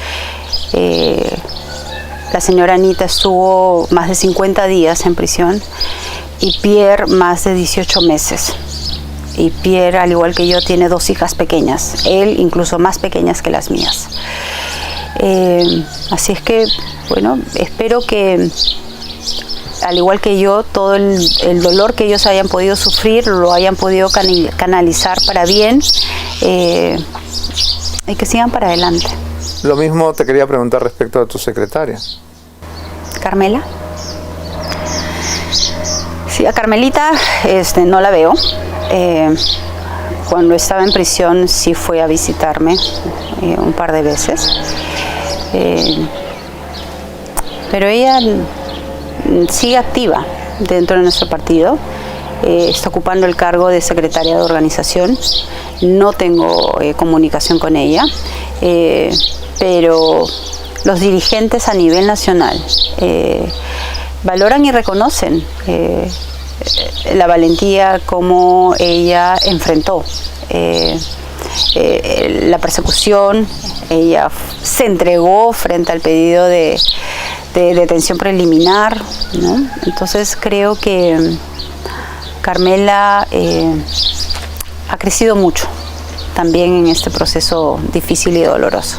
La señora Anita estuvo más de 50 días en prisión y Pierre más de 18 meses. Y Pierre, al igual que yo, tiene 2 hijas pequeñas, él incluso más pequeñas que las mías. Así es que, bueno, espero que al igual que yo, todo el dolor que ellos hayan podido sufrir, lo hayan podido canalizar para bien, y que sigan para adelante. Lo mismo te quería preguntar respecto a tu secretaria. ¿Carmela? Sí, a Carmelita no la veo. Cuando estaba en prisión sí fue a visitarme un par de veces. Pero ella sigue activa dentro de nuestro partido. Está ocupando el cargo de secretaria de organización. No tengo comunicación con ella, pero los dirigentes a nivel nacional valoran y reconocen la valentía como ella enfrentó la persecución. Ella se entregó frente al pedido de detención preliminar, ¿no? Entonces creo que Carmela ha crecido mucho también en este proceso difícil y doloroso.